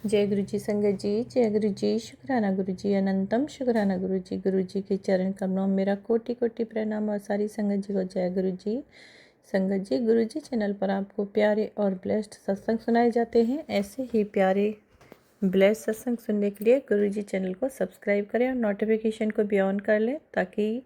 जय गुरु जी संगत जी, जय गुरु जी, शुक्राना गुरु जी, अनंतम शुक्राना गुरु जी के चरण कमलों में मेरा कोटि कोटि प्रणाम और सारी संगत जी को जय गुरु जी। संगत जी, गुरु जी चैनल पर आपको प्यारे और ब्लेस्ड सत्संग सुनाए जाते हैं। ऐसे ही प्यारे ब्लेस्ड सत्संग सुनने के लिए गुरु जी चैनल को सब्सक्राइब करें और नोटिफिकेशन को भी ऑन कर लें, ताकि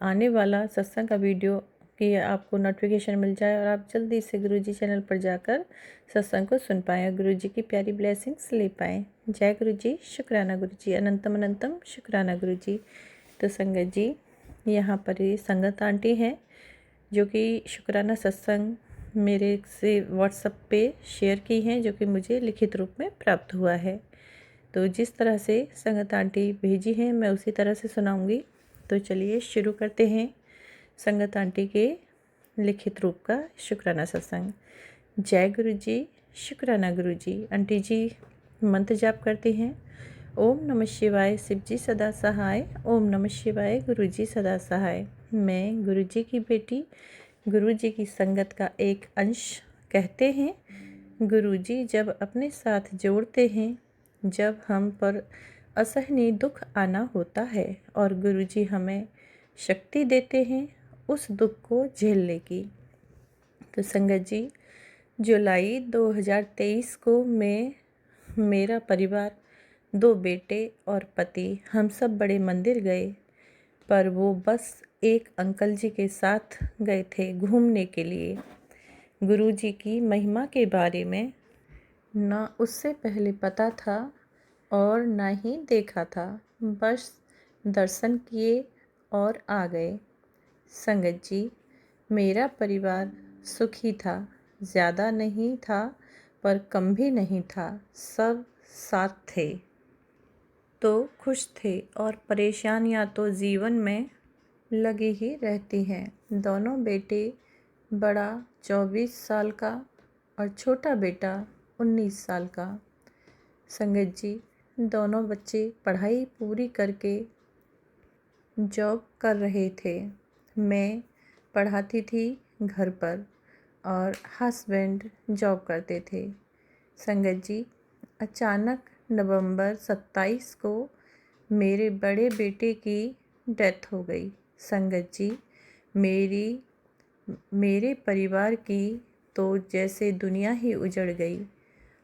आने वाला सत्संग का वीडियो की आपको नोटिफिकेशन मिल जाए और आप जल्दी से गुरु जी चैनल पर जाकर सत्संग को सुन पाएँ और गुरु जी की प्यारी ब्लेसिंग्स ले पाएँ। जय गुरु जी, शुक्राना गुरु जी, अनंतम अनंतम शुक्राना गुरु जी। तो संगत जी, यहाँ पर ये संगत आंटी हैं जो कि शुक्राना सत्संग मेरे से व्हाट्सएप पे शेयर की हैं, जो कि मुझे लिखित रूप में प्राप्त हुआ है। तो जिस तरह से संगत आंटी भेजी हैं मैं उसी तरह से सुनाऊंगी। तो चलिए शुरू करते हैं संगत आंटी के लिखित रूप का शुक्राना सत्संग। जय गुरु जी, शुक्राना गुरु जी। आंटी जी मंत्र जाप करती हैं। ओम नमः शिवाय, शिव जी सदा सहाय। ओम नमः शिवाय, गुरु जी सदा सहाय। मैं गुरु जी की बेटी, गुरु जी की संगत का एक अंश। कहते हैं गुरु जी जब अपने साथ जोड़ते हैं, जब हम पर असहनीय दुख आना होता है और गुरु जी हमें शक्ति देते हैं उस दुख को झेलने की। तो संगत जी, जुलाई 2023 को मेरा परिवार, 2 बेटे और पति, हम सब बड़े मंदिर गए, पर वो बस एक अंकल जी के साथ गए थे घूमने के लिए। गुरु जी की महिमा के बारे में ना उससे पहले पता था और ना ही देखा था, बस दर्शन किए और आ गए। संगत जी, मेरा परिवार सुखी था, ज़्यादा नहीं था पर कम भी नहीं था, सब साथ थे तो खुश थे और परेशानियां तो जीवन में लगी ही रहती हैं। दोनों बेटे, बड़ा 24 साल का और छोटा बेटा 19 साल का। संगत जी, दोनों बच्चे पढ़ाई पूरी करके जॉब कर रहे थे। मैं पढ़ाती थी घर पर और हस्बैंड जॉब करते थे। संगत जी, अचानक नवंबर 27 को मेरे बड़े बेटे की डेथ हो गई। संगत जी, मेरे परिवार की तो जैसे दुनिया ही उजड़ गई,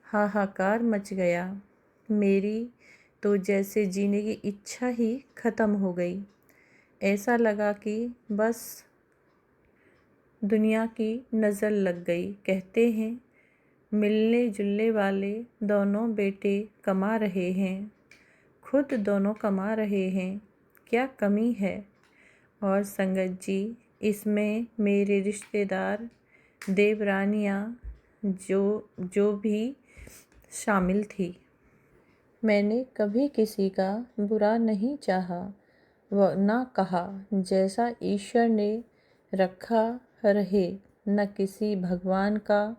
हाहाकार मच गया। मेरी तो जैसे जीने की इच्छा ही ख़त्म हो गई। ऐसा लगा कि बस दुनिया की नज़र लग गई। कहते हैं मिलने जुलने वाले दोनों बेटे कमा रहे हैं, खुद दोनों कमा रहे हैं, क्या कमी है। और संगत जी, इसमें मेरे रिश्तेदार, देवरानियाँ जो भी शामिल थी। मैंने कभी किसी का बुरा नहीं चाहा व ना कहा। जैसा ईश्वर ने रखा रहे, न किसी भगवान का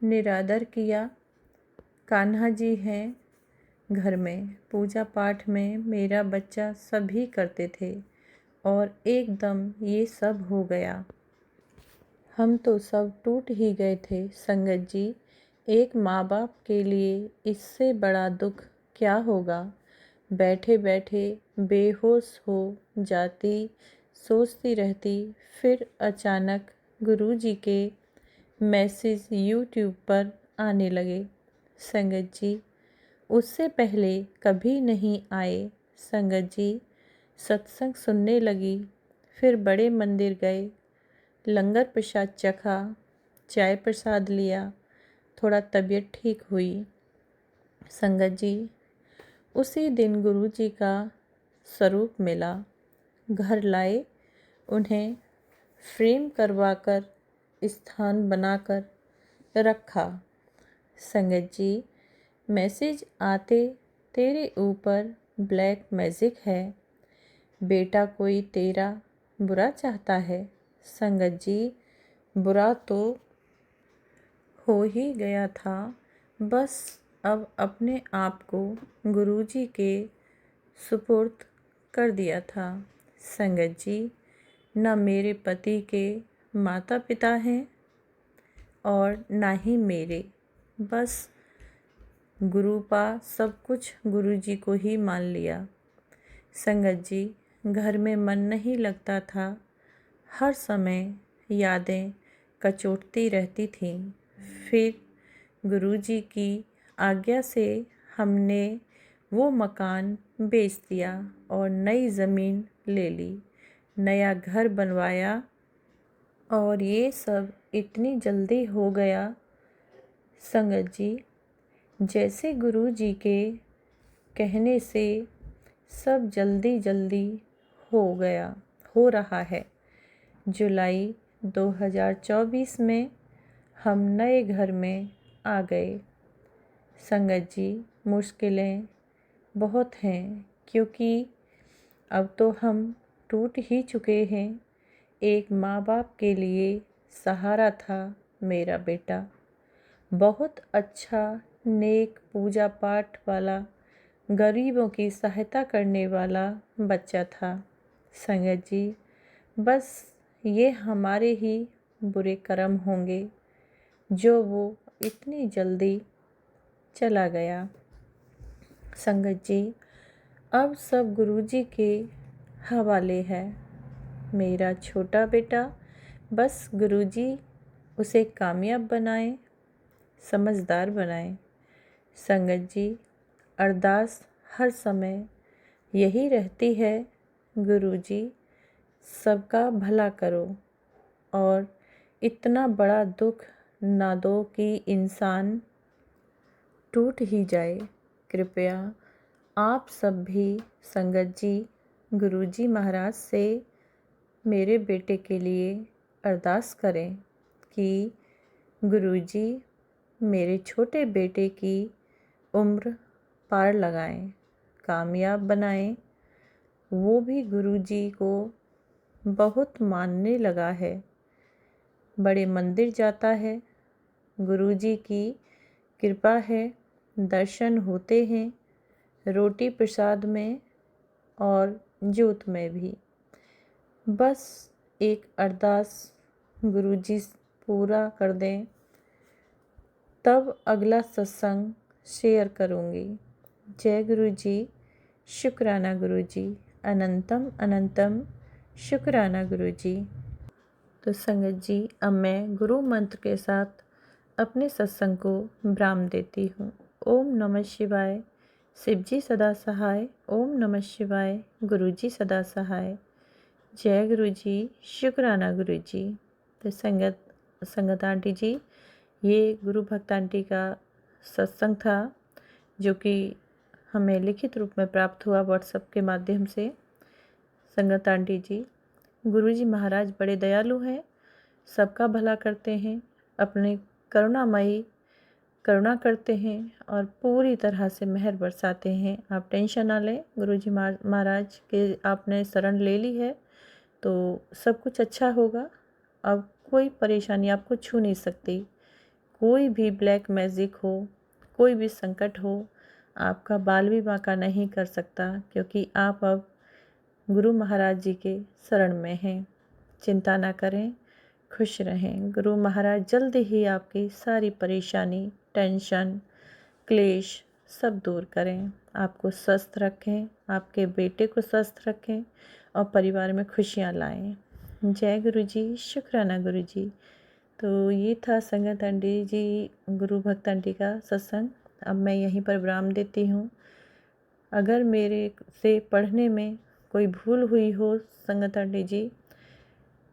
निरादर किया। कान्हा जी हैं घर में, पूजा पाठ में मेरा बच्चा सभी करते थे और एकदम ये सब हो गया। हम तो सब टूट ही गए थे। संगत जी, एक माँ बाप के लिए इससे बड़ा दुख क्या होगा। बैठे बैठे बेहोश हो जाती, सोचती रहती। फिर अचानक गुरु जी के मैसेज यूट्यूब पर आने लगे। संगत जी, उससे पहले कभी नहीं आए। संगत जी, सत्संग सुनने लगी, फिर बड़े मंदिर गए, लंगर प्रसाद चखा, चाय प्रसाद लिया, थोड़ा तबीयत ठीक हुई। संगत जी, उसी दिन गुरु जी का स्वरूप मिला। घर लाए, उन्हें फ्रेम करवाकर स्थान बनाकर रखा। संगत जी, मैसेज आते तेरे ऊपर ब्लैक मैजिक है, बेटा कोई तेरा बुरा चाहता है। संगत जी, बुरा तो हो ही गया था, बस अब अपने आप को गुरु जी के सुपुर्द कर दिया था। संगत जी, न मेरे पति के माता पिता हैं और ना ही मेरे, बस गुरु पा सब कुछ गुरु जी को ही मान लिया। संगत जी, घर में मन नहीं लगता था, हर समय यादें कचोटती रहती थीं। फिर गुरु जी की आज्ञा से हमने वो मकान बेच दिया और नई ज़मीन ले ली, नया घर बनवाया और ये सब इतनी जल्दी हो गया संगत जी, जैसे गुरु जी के कहने से सब जल्दी जल्दी हो रहा है। जुलाई 2024 में हम नए घर में आ गए। संगत जी, मुश्किलें बहुत हैं क्योंकि अब तो हम टूट ही चुके हैं। एक माँ बाप के लिए सहारा था मेरा बेटा, बहुत अच्छा, नेक, पूजा पाठ वाला, गरीबों की सहायता करने वाला बच्चा था। संगत जी, बस ये हमारे ही बुरे कर्म होंगे जो वो इतनी जल्दी चला गया। संगत जी, अब सब गुरु जी के हवाले है। मेरा छोटा बेटा, बस गुरु जी उसे कामयाब बनाएं, समझदार बनाएं। संगत जी, अरदास हर समय यही रहती है, गुरु जी सबका भला करो और इतना बड़ा दुख ना दो कि इंसान टूट ही जाए। कृपया आप सब भी संगत जी गुरु जी महाराज से मेरे बेटे के लिए अरदास करें कि गुरु जी मेरे छोटे बेटे की उम्र पार लगाएं, कामयाब बनाएं। वो भी गुरु जी को बहुत मानने लगा है, बड़े मंदिर जाता है, गुरु जी की कृपा है, दर्शन होते हैं, रोटी प्रसाद में और जोत में भी। बस एक अरदास गुरु जी पूरा कर दें, तब अगला सत्संग शेयर करूँगी। जय गुरु जी, शुक्राना गुरु जी, अनंतम अनंतम शुक्राना गुरु जी। तो संगत जी, अब मैं गुरु मंत्र के साथ अपने सत्संग को विराम देती हूँ। ओम नमः शिवाय, शिव जी सदा सहाय। ओम नमः शिवाय, गुरु जी सदा सहाय। जय गुरु जी, शुक्राना गुरु जी। तो संगत आंटी जी, ये गुरु भक्त आंटी का सत्संग था जो कि हमें लिखित रूप में प्राप्त हुआ व्हाट्सएप के माध्यम से। संगत आंटी जी, गुरु जी महाराज बड़े दयालु हैं, सबका भला करते हैं, अपने करुणामयी करुणा करते हैं और पूरी तरह से मेहर बरसाते हैं। आप टेंशन ना लें, गुरु जी महाराज के आपने शरण ले ली है तो सब कुछ अच्छा होगा। अब कोई परेशानी आपको छू नहीं सकती, कोई भी ब्लैक मैजिक हो, कोई भी संकट हो, आपका बाल भी बांका नहीं कर सकता, क्योंकि आप अब गुरु महाराज जी के शरण में हैं। चिंता ना करें, खुश रहें। गुरु महाराज जल्द ही आपकी सारी परेशानी, टेंशन, क्लेश सब दूर करें, आपको स्वस्थ रखें, आपके बेटे को स्वस्थ रखें और परिवार में खुशियाँ लाएं। जय गुरु जी, शुक्राना गुरु जी। तो ये था संगत आंटी जी गुरु भक्त आंटी का सत्संग। अब मैं यहीं पर विराम देती हूँ। अगर मेरे से पढ़ने में कोई भूल हुई हो संगत आंटी जी,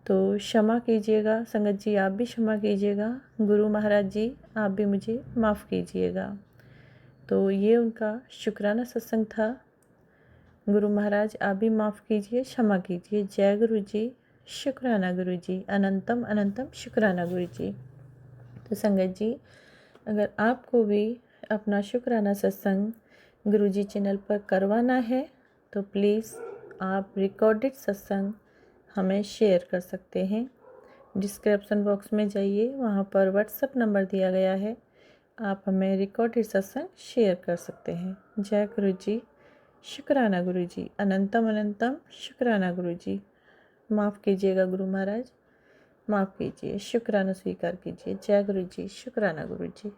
तो क्षमा कीजिएगा। संगत जी, आप भी क्षमा कीजिएगा। गुरु महाराज जी, आप भी मुझे माफ़ कीजिएगा। तो ये उनका शुक्राना सत्संग था। गुरु महाराज, आप भी माफ़ कीजिए, क्षमा कीजिए। जय गुरु जी, शुक्राना गुरु जी, अनंतम अनंतम शुक्राना गुरु जी। तो संगत जी, अगर आपको भी अपना शुक्राना सत्संग गुरु जी चैनल पर करवाना है तो प्लीज़ आप रिकॉर्डेड सत्संग हमें शेयर कर सकते हैं। डिस्क्रिप्शन बॉक्स में जाइए, वहाँ पर व्हाट्सएप नंबर दिया गया है, आप हमें रिकॉर्डेड सत्संग शेयर कर सकते हैं। जय गुरु जी, शुक्राना गुरु जी, अनंतम अनंतम शुक्राना गुरु जी। माफ़ कीजिएगा गुरु महाराज, माफ़ कीजिए, शुक्राना स्वीकार कीजिए। जय गुरु जी, शुक्राना गुरु जी।